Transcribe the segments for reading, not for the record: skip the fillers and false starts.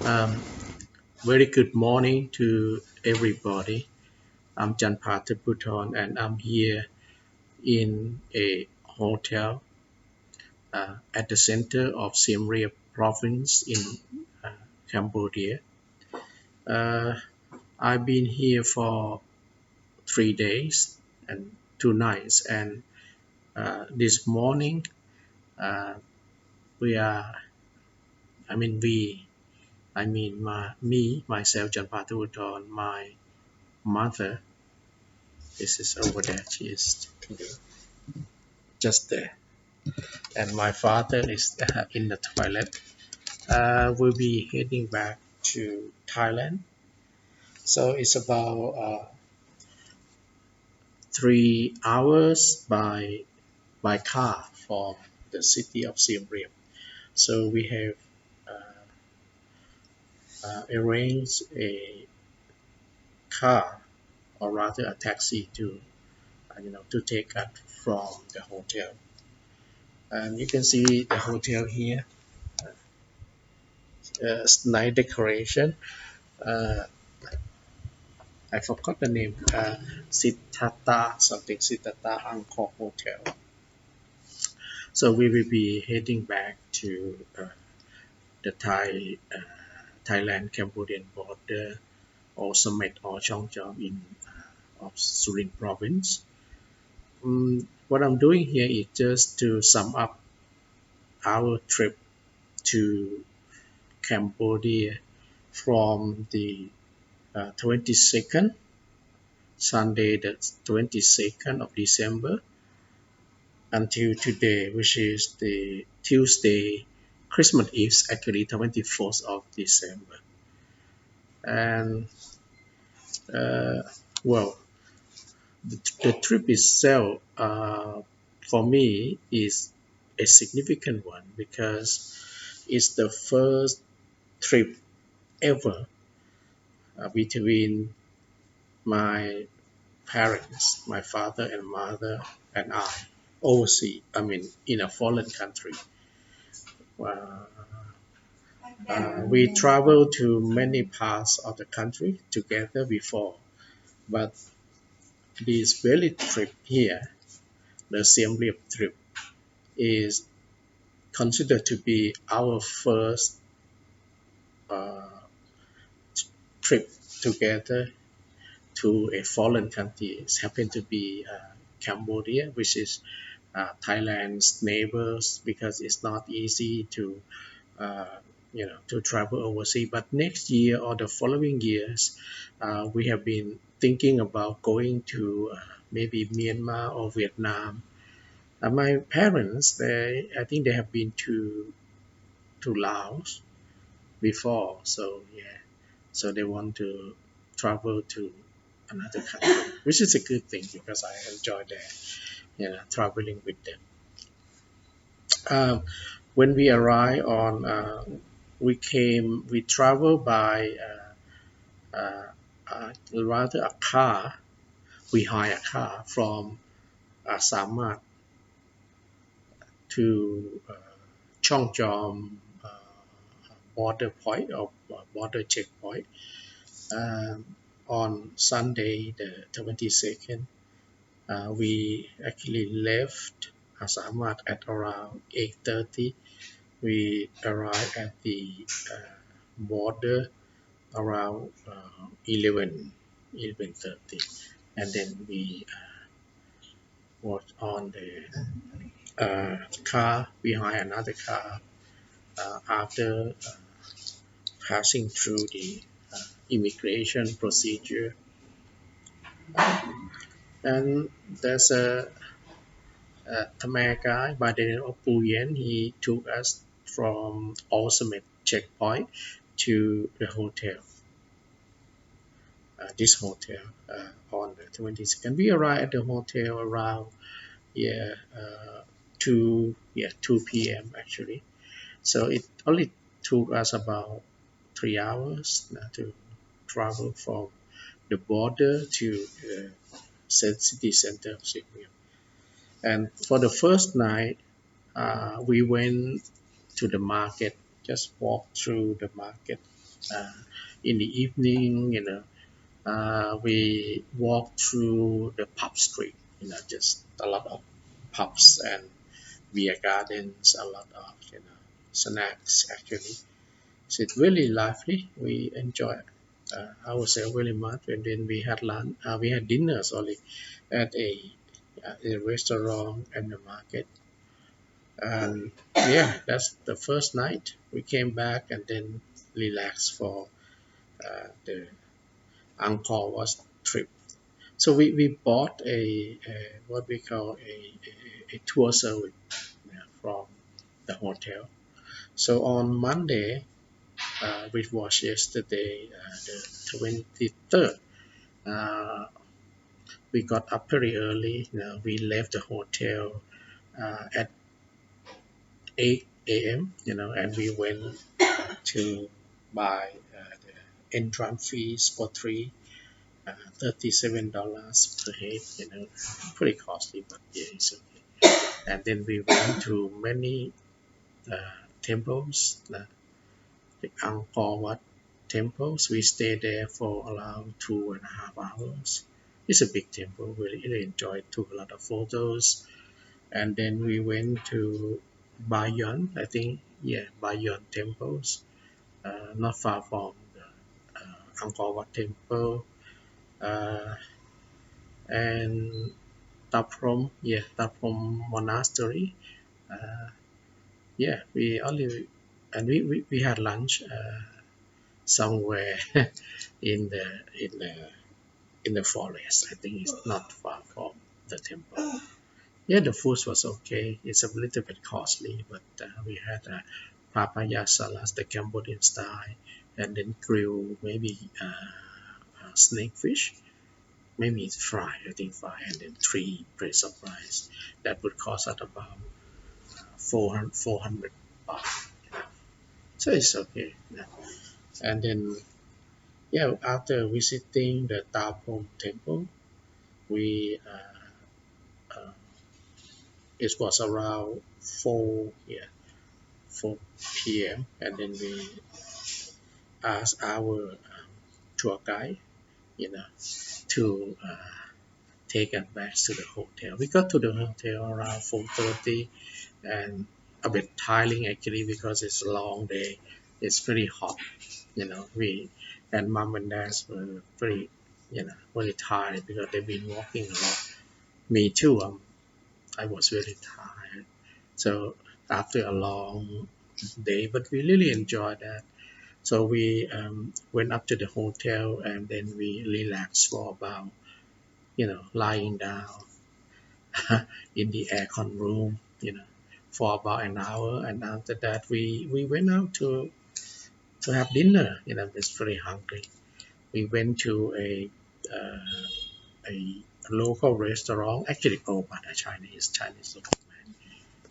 Um, Very good morning to everybody. I'm Cheathata and I'm here in a hotel at the center of Siem Reap province in uh, Cambodia. Uh, I've been here for 3 days and 2 nights, and this morning uh, we are. I mean we. I mean myself, Cheathata my mother. This is over there. She is just there. And my father is in the toilet. We'll be heading back to Thailand. So it's about 3 hours by car from the city of Siem Reap. So we have arranged a car, or rather a taxi, to take us from the hotel. And you can see the hotel here. Nice decoration. Uh, I forgot the name. Cheathata something. Cheathata Angkor Hotel. So we will be heading back to the Thailand Cambodian border, or Summit or Chongchom in of Surin province. What I'm doing here is just to sum up our trip to Cambodia from the 22nd, Sunday, the 22nd of December, until today, which is the Tuesday, Christmas Eve, actually 24th of December. And uh, well, the trip itself, for me, is a significant one because it's the first trip ever between my parents, my father and mother, and I, overseas. I mean, in a foreign country. Uh, we traveled to many parts of the country together before, but this very trip here, the Siem Reap trip, is considered to be our first uh, trip together to a foreign country. It happened to be Cambodia, which is Thailand's neighbors, because it's not easy uh, to travel overseas. But next year or the following years, we have been thinking about going to maybe Myanmar or Vietnam. My parents, I think they have been to Laos before, so yeah, so they want to travel to another country, which is a good thing because I enjoy traveling with them. Um, when we arrived on, we traveled by rather a car. We hire a car from Samat to Chongchom border point, or border checkpoint, on Sunday the 22nd. We actually left Samat at around 8:30. We arrived at the border around 11:30, and then we was on the car behind another car after passing through the immigration procedure. And there's a Khmer guy by the name of Puyen. He took us from Ultimate checkpoint to the hotel. This hotel on the 22nd. We arrived at the hotel around, yeah, 2 p.m. actually. So it only took us about 3 hours to travel from the border to the city center of Siem Reap. And for the first night, we went to the market, just walked through the market Uh, in the evening, we walk through the pub street. Just a lot of pubs and beer gardens, a lot of snacks actually. So it's really lively. We enjoy it. I would say really much. And then we had lunch. We had dinner sorry at a restaurant and the market. And yeah, that's the first night. We came back and then relaxed for the Angkor Wat trip. So we bought a what we call a tour service from the hotel. So on Monday, which was yesterday, the 23rd, uh, we got up pretty early. We left the hotel at 8 a.m. And we went to buy the entrance fees for three, $37 per head. Pretty costly, but yeah, it's okay. And then we went to many temples, the Angkor Wat temples. We stayed there for around 2.5 hours. It's a big temple. We really enjoyed. Took a lot of photos, and then we went to Bayon. I think yeah, Bayon temples, not far from the Angkor Wat temple, uh, and Taprom. Yeah, Taprom monastery. Uh, yeah, we only and we had lunch somewhere in the in the in the forest. I think it's not far from the temple. Yeah, the food was okay. It's a little bit costly, but we had papaya salad, the Cambodian style, and then grill maybe snake fish. Maybe it's fried, I think fried, and then three plates of rice. That would cost us about 400 baht. So it's okay. Yeah. And then, yeah, after visiting the Tapom temple, we uh, it was around 4 p.m. and then we asked our tour guide, you know, to take us back to the hotel. We got to the hotel around 4:30 and a bit tiring actually because it's a long day. It's pretty hot, We and mom and dad were pretty, really tired because they've been walking a lot. Me too. I was really tired. So after a long day, but we really enjoyed that. So we went up to the hotel and then we relaxed for about, lying down in the aircon room, for about an hour. And after that, we went out to have dinner. It's very hungry. We went to a local restaurant, actually owned by a Chinese local man.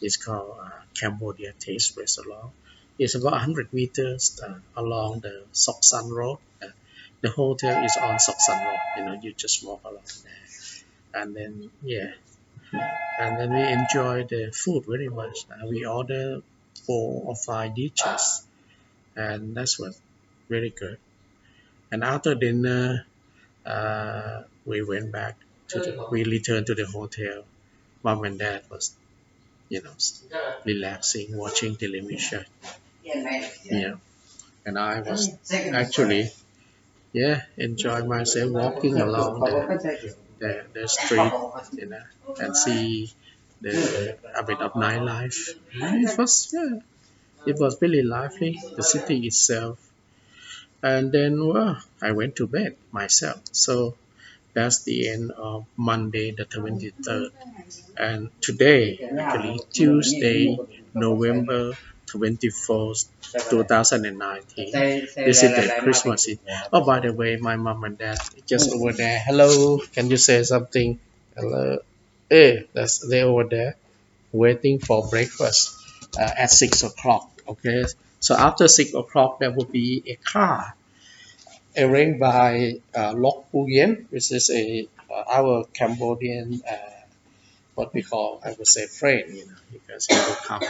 It's called Cambodia Taste Restaurant. It's about 100 meters along the Sok San Road. The hotel is on Sok San Road. You just walk along there, and then yeah, and then we enjoy the food very much. We ordered 4 or 5 dishes, and that's was very good. And after dinner, we returned to the hotel. Mom and dad was, you know, relaxing, watching television. Yeah, and I was actually, yeah, enjoy myself walking along the street, and see a bit of nightlife. It was really lively. The city itself, and then well, I went to bed myself. So that's the end of Monday, the 23rd. And today, actually Tuesday, November 24th, 2019. This is the Christmas Eve. Oh, by the way, my mom and dad just over there. Hello, can you say something? Hello. Hey, they over there waiting for breakfast at 6 o'clock. Okay, so after 6 o'clock, there will be a car arranged by Lok Puyen, which is our Cambodian what we call, I would say, friend, because he will come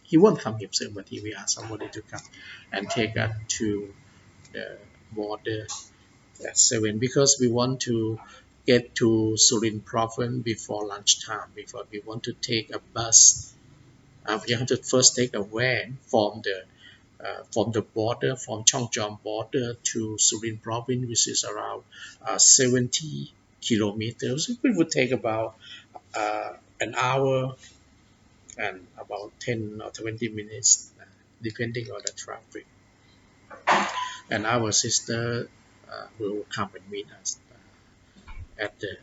he won't come himself, but he will ask somebody to come and take us to the border at 7 because we want to get to Surin province before lunchtime. Before we want to take a bus, we have to first take a van from the border, from Chongchom border to Surin province, which is around 70 kilometers. It would take about an hour and about 10 or 20 minutes, depending on the traffic. And our sister will come and meet us at the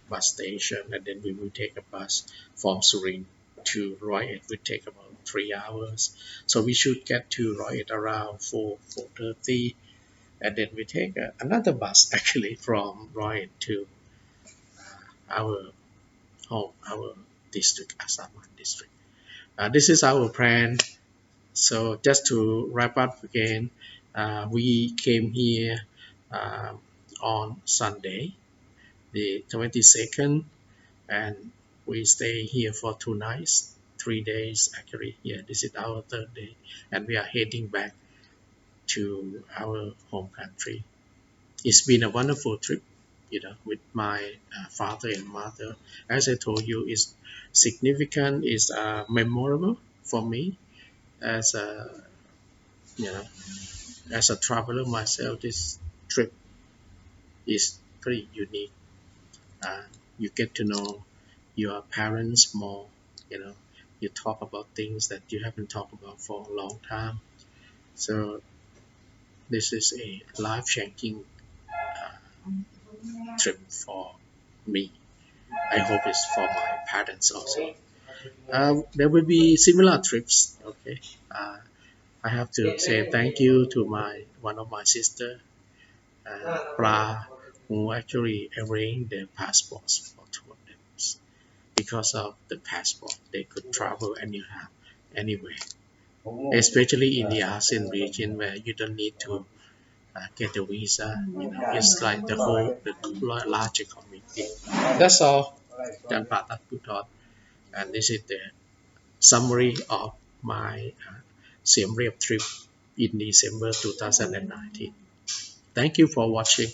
bus station, and then we will take a bus from Surin to Roy. It would take about 3 hours. So we should get to Roy around 4:30, and then we take another bus actually from Roy to our home, our district, Asaman district. This is our plan. So just to wrap up again, we came here uh, on Sunday, the 22nd, and we stay here for 2 nights, 3 days actually. Yeah, this is our third day, and we are heading back to our home country. It's been a wonderful trip, with my father and mother. As I told you, it's significant, it's memorable for me as a you know as a traveler myself. This trip is pretty unique. Uh, you get to know your parents more. You know, you talk about things that you haven't talked about for a long time. So this is a life-changing trip for me. I hope it's for my parents also. There will be similar trips. Okay. Uh, I have to say thank you to my one of my sister, Pra, who actually arranged their passports for two of them. Because of the passport, they could travel anyhow, anywhere, especially in the ASEAN region where you don't need to get a visa. It's like the larger community. That's all. Jan Patat Putot. And this is the summary of my Siem Reap trip in December 2019. Thank you for watching.